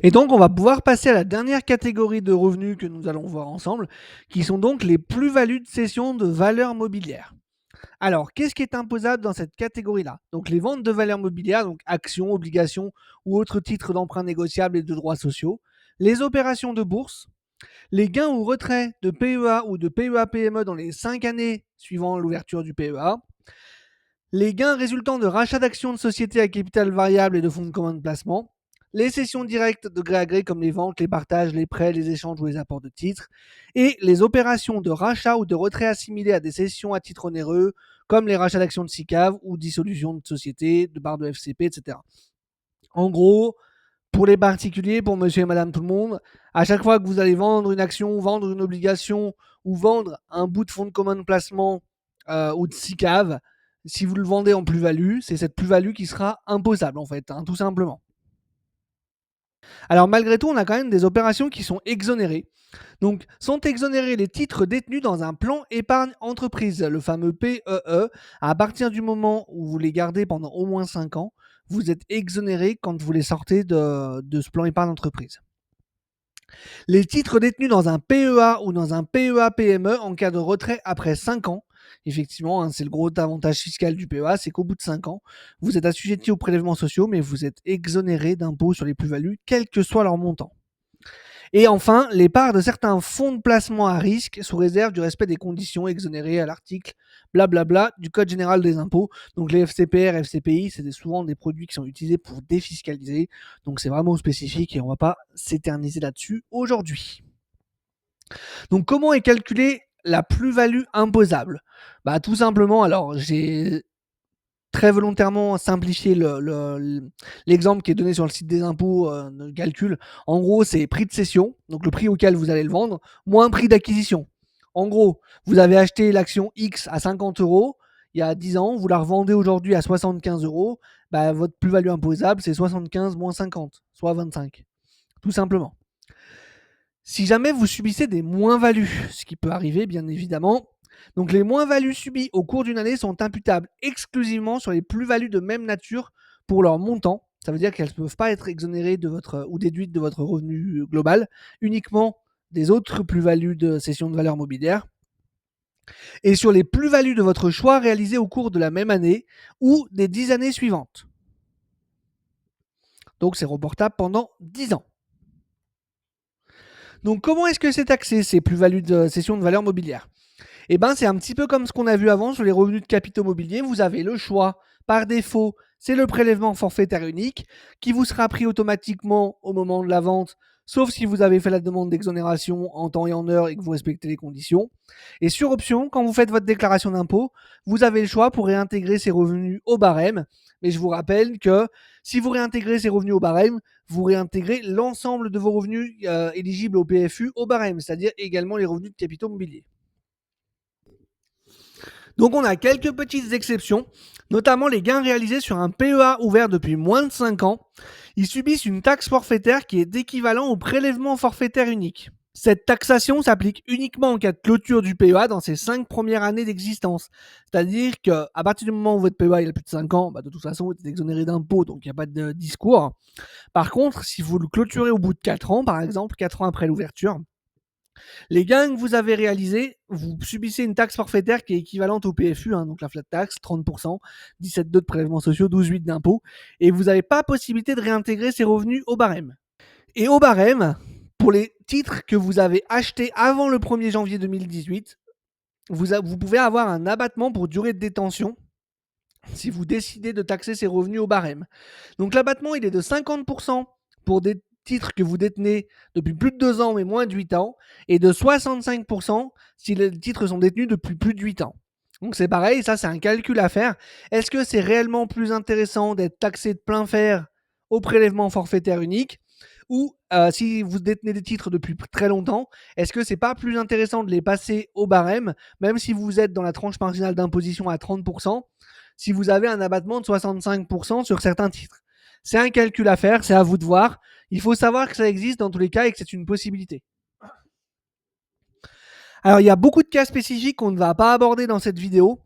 Et donc, on va pouvoir passer à la dernière catégorie de revenus que nous allons voir ensemble, qui sont donc les plus-values de cession de valeurs mobilières. Alors, qu'est-ce qui est imposable dans cette catégorie-là? Donc, les ventes de valeurs mobilières, donc actions, obligations ou autres titres d'emprunt négociables et de droits sociaux, les opérations de bourse, les gains ou retraits de PEA ou de PEA-PME dans les 5 années suivant l'ouverture du PEA, les gains résultant de rachats d'actions de sociétés à capital variable et de fonds de commun de placement, les cessions directes de gré à gré comme les ventes, les partages, les prêts, les échanges ou les apports de titres, et les opérations de rachat ou de retrait assimilées à des cessions à titre onéreux comme les rachats d'actions de SICAV ou dissolution de sociétés, de barres de FCP, etc. En gros, pour les particuliers, pour monsieur et madame tout le monde, à chaque fois que vous allez vendre une action, vendre une obligation ou vendre un bout de fonds de commun de placement ou de SICAV, si vous le vendez en plus-value, c'est cette plus-value qui sera imposable en fait, tout simplement. Alors malgré tout, on a quand même des opérations qui sont exonérées. Donc sont exonérés les titres détenus dans un plan épargne entreprise, le fameux PEE, à partir du moment où vous les gardez pendant au moins 5 ans, vous êtes exonéré quand vous les sortez de ce plan épargne entreprise. Les titres détenus dans un PEA ou dans un PEA-PME en cas de retrait après 5 ans, effectivement, c'est le gros avantage fiscal du PEA, c'est qu'au bout de 5 ans, vous êtes assujetti aux prélèvements sociaux, mais vous êtes exonéré d'impôts sur les plus-values, quel que soit leur montant. Et enfin, les parts de certains fonds de placement à risque sous réserve du respect des conditions exonérées à l'article blablabla du Code général des impôts. Donc les FCPR, FCPI, c'est souvent des produits qui sont utilisés pour défiscaliser. Donc c'est vraiment spécifique et on ne va pas s'éterniser là-dessus aujourd'hui. Donc comment est calculée la plus-value imposable? Tout simplement, alors j'ai très volontairement simplifié l'exemple qui est donné sur le site des impôts de calcul. En gros, c'est prix de cession, donc le prix auquel vous allez le vendre, moins prix d'acquisition. En gros, vous avez acheté l'action X à 50 euros il y a 10 ans, vous la revendez aujourd'hui à 75 euros, votre plus-value imposable, c'est 75 moins 50, soit 25, tout simplement. Si jamais vous subissez des moins-values, ce qui peut arriver bien évidemment, donc les moins-values subies au cours d'une année sont imputables exclusivement sur les plus-values de même nature pour leur montant. Ça veut dire qu'elles ne peuvent pas être exonérées de votre, ou déduites de votre revenu global, uniquement des autres plus-values de cession de valeur mobilière. Et sur les plus-values de votre choix réalisées au cours de la même année ou des 10 années suivantes. Donc c'est reportable pendant 10 ans. Donc comment est-ce que c'est taxé ces plus-values de cession de valeur mobilière? C'est un petit peu comme ce qu'on a vu avant sur les revenus de capitaux mobiliers. Vous avez le choix, par défaut, c'est le prélèvement forfaitaire unique qui vous sera pris automatiquement au moment de la vente, sauf si vous avez fait la demande d'exonération en temps et en heure et que vous respectez les conditions. Et sur option, quand vous faites votre déclaration d'impôt, vous avez le choix pour réintégrer ces revenus au barème. Mais je vous rappelle que si vous réintégrez ces revenus au barème, vous réintégrez l'ensemble de vos revenus éligibles au PFU au barème, c'est-à-dire également les revenus de capitaux mobiliers. Donc on a quelques petites exceptions, notamment les gains réalisés sur un PEA ouvert depuis moins de 5 ans. Ils subissent une taxe forfaitaire qui est équivalent au prélèvement forfaitaire unique. Cette taxation s'applique uniquement en cas de clôture du PEA dans ses 5 premières années d'existence. C'est-à-dire qu'à partir du moment où votre PEA il a plus de 5 ans, de toute façon, vous êtes exonéré d'impôts, donc il n'y a pas de discours. Par contre, si vous le clôturez au bout de 4 ans, par exemple, 4 ans après l'ouverture, les gains que vous avez réalisés, vous subissez une taxe forfaitaire qui est équivalente au PFU, donc la flat tax, 30%, 17,2 de prélèvements sociaux, 12,8 d'impôts, et vous n'avez pas possibilité de réintégrer ces revenus au barème. Et au barème, pour les titres que vous avez achetés avant le 1er janvier 2018, vous pouvez avoir un abattement pour durée de détention si vous décidez de taxer ces revenus au barème. Donc l'abattement, il est de 50% pour des titres que vous détenez depuis plus de 2 ans mais moins de 8 ans, et de 65% si les titres sont détenus depuis plus de 8 ans. Donc c'est pareil, ça c'est un calcul à faire. Est-ce que c'est réellement plus intéressant d'être taxé de plein fer au prélèvement forfaitaire unique, ou si vous détenez des titres depuis très longtemps, est-ce que c'est pas plus intéressant de les passer au barème, même si vous êtes dans la tranche marginale d'imposition à 30%, si vous avez un abattement de 65% sur certains titres? C'est un calcul à faire, c'est à vous de voir. Il faut savoir que ça existe dans tous les cas et que c'est une possibilité. Alors, il y a beaucoup de cas spécifiques qu'on ne va pas aborder dans cette vidéo.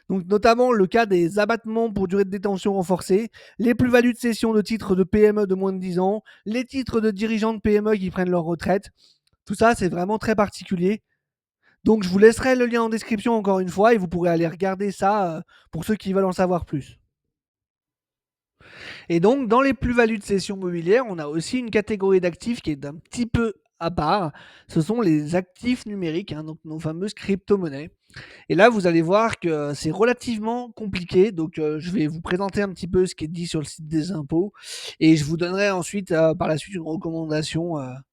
Donc, notamment le cas des abattements pour durée de détention renforcée, les plus-values de cession de titres de PME de moins de 10 ans, les titres de dirigeants de PME qui prennent leur retraite. Tout ça, c'est vraiment très particulier. Donc, je vous laisserai le lien en description encore une fois et vous pourrez aller regarder ça pour ceux qui veulent en savoir plus. Et donc, dans les plus-values de cession mobilière, on a aussi une catégorie d'actifs qui est un petit peu à part. Ce sont les actifs numériques, donc nos fameuses crypto-monnaies. Et là, vous allez voir que c'est relativement compliqué. Donc, je vais vous présenter un petit peu ce qui est dit sur le site des impôts et je vous donnerai ensuite, par la suite, une recommandation à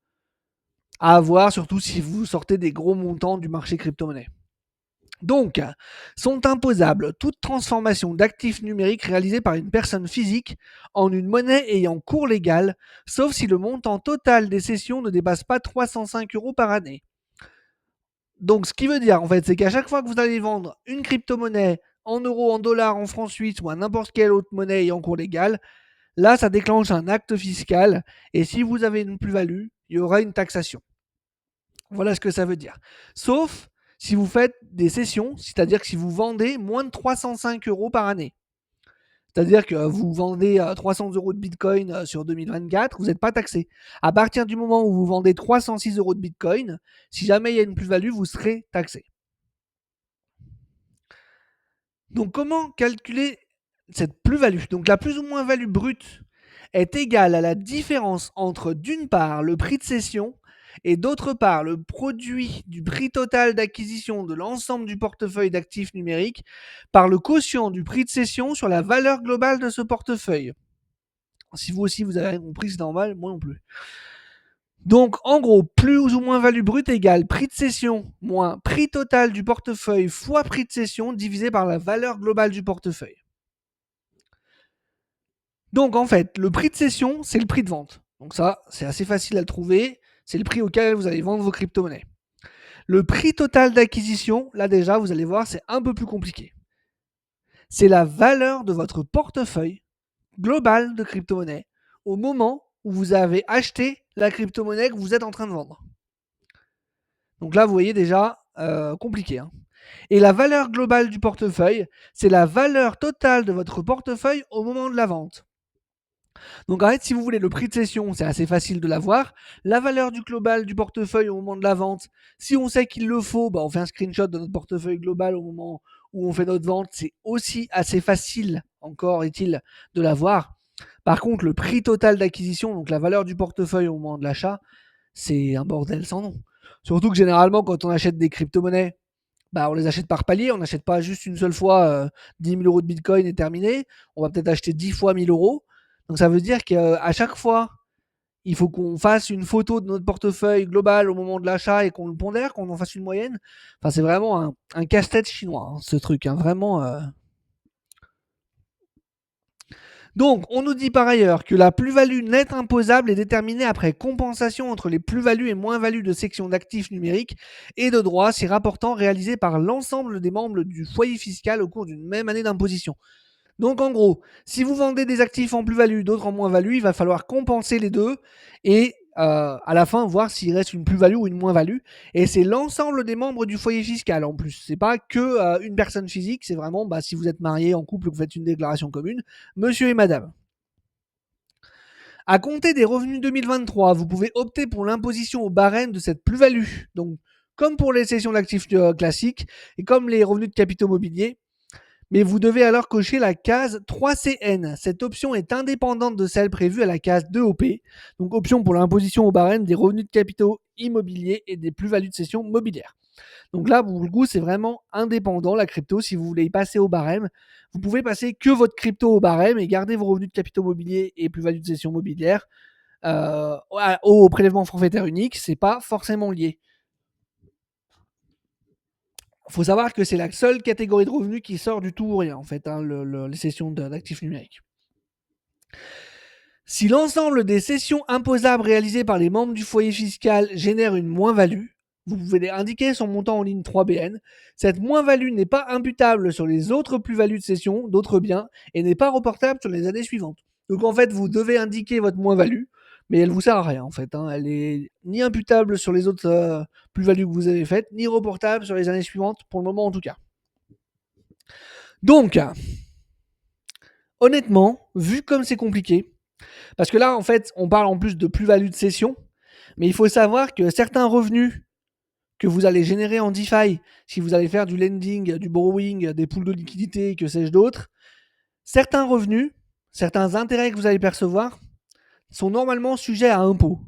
avoir, surtout si vous sortez des gros montants du marché crypto-monnaie. Donc, sont imposables toute transformation d'actifs numériques réalisée par une personne physique en une monnaie ayant cours légal, sauf si le montant total des cessions ne dépasse pas 305 euros par année. Donc, ce qui veut dire, en fait, c'est qu'à chaque fois que vous allez vendre une crypto-monnaie en euros, en dollars, en francs suisses ou à n'importe quelle autre monnaie ayant cours légal, là, ça déclenche un acte fiscal. Et si vous avez une plus-value, il y aura une taxation. Voilà ce que ça veut dire. Sauf si vous faites des cessions, c'est-à-dire que si vous vendez moins de 305 euros par année. C'est-à-dire que vous vendez 300 euros de Bitcoin sur 2024, vous n'êtes pas taxé. À partir du moment où vous vendez 306 euros de Bitcoin, si jamais il y a une plus-value, vous serez taxé. Donc comment calculer cette plus-value? Donc la plus ou moins value brute est égale à la différence entre d'une part le prix de cession et d'autre part le produit du prix total d'acquisition de l'ensemble du portefeuille d'actifs numériques par le quotient du prix de cession sur la valeur globale de ce portefeuille. Si vous aussi vous avez compris, c'est normal, moi non plus. Donc, en gros, plus ou moins value brute égale prix de cession moins prix total du portefeuille fois prix de cession divisé par la valeur globale du portefeuille. Donc, en fait, le prix de cession, c'est le prix de vente. Donc ça, c'est assez facile à le trouver. C'est le prix auquel vous allez vendre vos crypto-monnaies. Le prix total d'acquisition, là déjà, vous allez voir, c'est un peu plus compliqué. C'est la valeur de votre portefeuille global de crypto-monnaie au moment où vous avez acheté la crypto-monnaie que vous êtes en train de vendre. Donc là, vous voyez déjà, compliqué. Hein. Et la valeur globale du portefeuille, c'est la valeur totale de votre portefeuille au moment de la vente. Donc en fait, si vous voulez le prix de cession, c'est assez facile de l'avoir. La valeur du global du portefeuille au moment de la vente, si on sait qu'il le faut, on fait un screenshot de notre portefeuille global au moment où on fait notre vente. C'est aussi assez facile, encore est-il, de l'avoir. Par contre, le prix total d'acquisition, donc la valeur du portefeuille au moment de l'achat, c'est un bordel sans nom. Surtout que généralement, quand on achète des crypto-monnaies, on les achète par palier. On n'achète pas juste une seule fois 10 000 euros de Bitcoin et terminé. On va peut-être acheter 10 fois 1000 euros. Donc ça veut dire qu'à chaque fois, il faut qu'on fasse une photo de notre portefeuille global au moment de l'achat et qu'on le pondère, qu'on en fasse une moyenne. Enfin, c'est vraiment un casse-tête chinois, ce truc. Vraiment. Donc, on nous dit par ailleurs que la plus-value nette imposable est déterminée après compensation entre les plus-values et moins-values de sections d'actifs numériques et de droits s'y rapportant réalisées par l'ensemble des membres du foyer fiscal au cours d'une même année d'imposition. Donc en gros, si vous vendez des actifs en plus-value, d'autres en moins-value, il va falloir compenser les deux et à la fin voir s'il reste une plus-value ou une moins-value. Et c'est l'ensemble des membres du foyer fiscal en plus. C'est pas que une personne physique, c'est vraiment si vous êtes marié en couple, vous faites une déclaration commune, monsieur et madame. À compter des revenus 2023, vous pouvez opter pour l'imposition au barème de cette plus-value. Donc, comme pour les cessions d'actifs classiques et comme les revenus de capitaux mobiliers, mais vous devez alors cocher la case 3CN. Cette option est indépendante de celle prévue à la case 2OP, donc option pour l'imposition au barème des revenus de capitaux immobiliers et des plus-values de cession mobilière. Donc là, pour le coup, c'est vraiment indépendant la crypto. Si vous voulez y passer au barème, vous pouvez passer que votre crypto au barème et garder vos revenus de capitaux mobiliers et plus-values de cession mobilière au prélèvement forfaitaire unique. C'est pas forcément lié. Il faut savoir que c'est la seule catégorie de revenus qui sort du tout ou rien, en fait, les cessions d'actifs numériques. Si l'ensemble des cessions imposables réalisées par les membres du foyer fiscal génère une moins-value, vous pouvez indiquer son montant en ligne 3BN. Cette moins-value n'est pas imputable sur les autres plus-values de cession d'autres biens et n'est pas reportable sur les années suivantes. Donc en fait, vous devez indiquer votre moins-value, mais elle vous sert à rien en fait. Elle est ni imputable sur les autres plus-values que vous avez faites, ni reportable sur les années suivantes, pour le moment en tout cas. Donc, honnêtement, vu comme c'est compliqué, parce que là, en fait, on parle en plus de plus-value de cession, mais il faut savoir que certains revenus que vous allez générer en DeFi, si vous allez faire du lending, du borrowing, des pools de liquidité, que sais-je d'autres, certains revenus, certains intérêts que vous allez percevoir sont normalement sujets à impôt.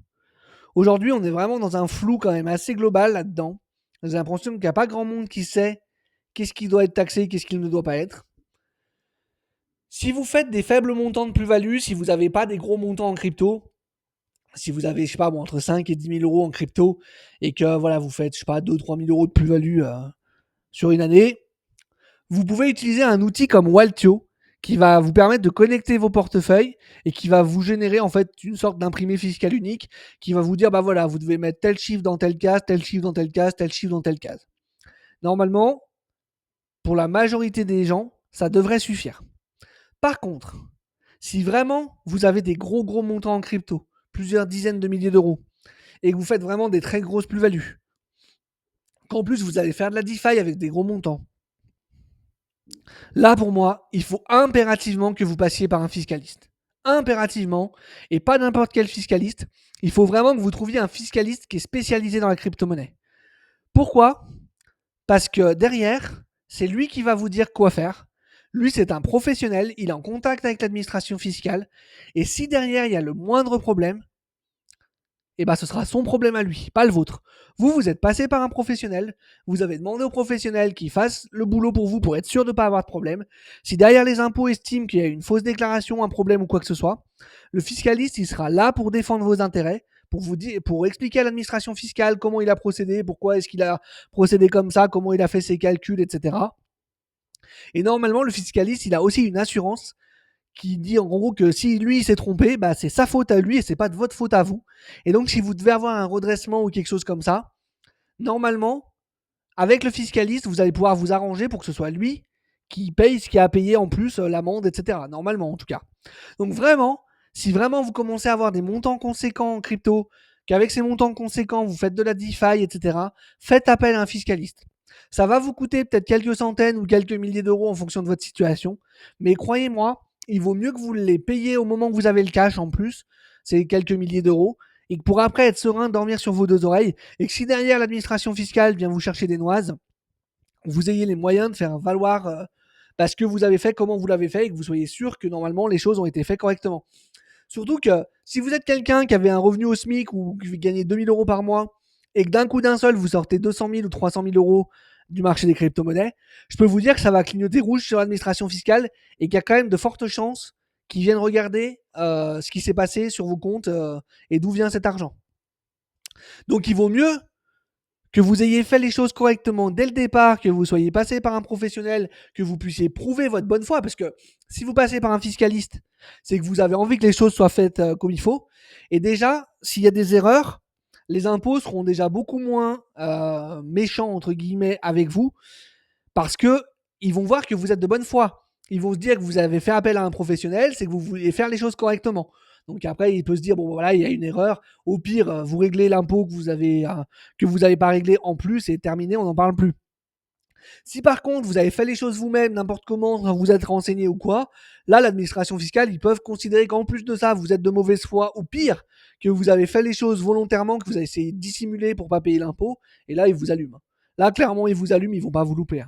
Aujourd'hui, on est vraiment dans un flou quand même assez global là-dedans. J'ai l'impression qu'il n'y a pas grand monde qui sait qu'est-ce qui doit être taxé, qu'est-ce qui ne doit pas être. Si vous faites des faibles montants de plus-value, si vous n'avez pas des gros montants en crypto, si vous avez, je sais pas, bon, entre 5 et 10 000 euros en crypto et que voilà, vous faites, je sais pas, 2-3 000 euros de plus-value sur une année, vous pouvez utiliser un outil comme Waltio qui va vous permettre de connecter vos portefeuilles et qui va vous générer en fait une sorte d'imprimé fiscal unique qui va vous dire bah voilà, vous devez mettre tel chiffre dans telle case, tel chiffre dans telle case, tel chiffre dans telle case. Normalement, pour la majorité des gens, ça devrait suffire. Par contre, si vraiment vous avez des gros montants en crypto, plusieurs dizaines de milliers d'euros, et que vous faites vraiment des très grosses plus-values, qu'en plus vous allez faire de la DeFi avec des gros montants, là pour moi, il faut impérativement que vous passiez par un fiscaliste. Impérativement, et pas n'importe quel fiscaliste. Il faut vraiment que vous trouviez un fiscaliste qui est spécialisé dans la crypto-monnaie. Pourquoi? Parce que derrière, c'est lui qui va vous dire quoi faire. Lui, c'est un professionnel, il est en contact avec l'administration fiscale. Et si derrière, il y a le moindre problème, eh ben, ce sera son problème à lui, pas le vôtre. Vous, vous êtes passé par un professionnel, vous avez demandé au professionnel qu'il fasse le boulot pour vous pour être sûr de ne pas avoir de problème. Si derrière les impôts estiment qu'il y a une fausse déclaration, un problème ou quoi que ce soit, le fiscaliste, il sera là pour défendre vos intérêts, pour vous dire, pour expliquer à l'administration fiscale comment il a procédé, pourquoi est-ce qu'il a procédé comme ça, comment il a fait ses calculs, etc. Et normalement, le fiscaliste, il a aussi une assurance qui dit en gros que si lui s'est trompé, bah, c'est sa faute à lui et c'est pas de votre faute à vous. Et donc, si vous devez avoir un redressement ou quelque chose comme ça, normalement, avec le fiscaliste, vous allez pouvoir vous arranger pour que ce soit lui qui paye ce qu'il a payé en plus, l'amende, etc. Normalement, en tout cas. Donc, vraiment, si vraiment vous commencez à avoir des montants conséquents en crypto, qu'avec ces montants conséquents, vous faites de la DeFi, etc., faites appel à un fiscaliste. Ça va vous coûter peut-être quelques centaines ou quelques milliers d'euros en fonction de votre situation, mais croyez-moi, il vaut mieux que vous les payiez au moment où vous avez le cash en plus, c'est quelques milliers d'euros, et que pour après être serein, dormir sur vos deux oreilles, et que si derrière l'administration fiscale vient vous chercher des noises, vous ayez les moyens de faire valoir ce que vous avez fait, comment vous l'avez fait, et que vous soyez sûr que normalement les choses ont été faites correctement. Surtout que si vous êtes quelqu'un qui avait un revenu au SMIC ou qui gagnait 2 000 euros par mois et que d'un coup d'un seul vous sortez 200 000 ou 300 000 euros du marché des crypto-monnaies, je peux vous dire que ça va clignoter rouge sur l'administration fiscale et qu'il y a quand même de fortes chances qu'ils viennent regarder ce qui s'est passé sur vos comptes et d'où vient cet argent. Donc il vaut mieux que vous ayez fait les choses correctement dès le départ, que vous soyez passé par un professionnel, que vous puissiez prouver votre bonne foi, parce que si vous passez par un fiscaliste, c'est que vous avez envie que les choses soient faites comme il faut. Et déjà, s'il y a des erreurs, les impôts seront déjà beaucoup moins méchants, entre guillemets, avec vous, parce que ils vont voir que vous êtes de bonne foi. Ils vont se dire que vous avez fait appel à un professionnel, c'est que vous voulez faire les choses correctement. Donc après, il peut se dire bon voilà, il y a une erreur. Au pire, vous réglez l'impôt que vous n'avez pas réglé en plus et terminé, on n'en parle plus. Si par contre vous avez fait les choses vous-même, n'importe comment, sans vous êtes renseigné ou quoi, là l'administration fiscale, ils peuvent considérer qu'en plus de ça, vous êtes de mauvaise foi ou pire, que vous avez fait les choses volontairement, que vous avez essayé de dissimuler pour pas payer l'impôt, et là ils vous allument. Là clairement ils vous allument, ils vont pas vous louper.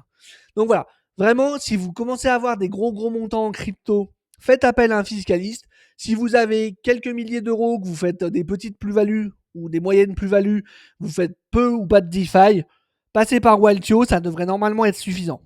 Donc voilà, vraiment si vous commencez à avoir des gros montants en crypto, faites appel à un fiscaliste. Si vous avez quelques milliers d'euros, que vous faites des petites plus-values ou des moyennes plus-values, vous faites peu ou pas de DeFi, passez par Waltio, ça devrait normalement être suffisant.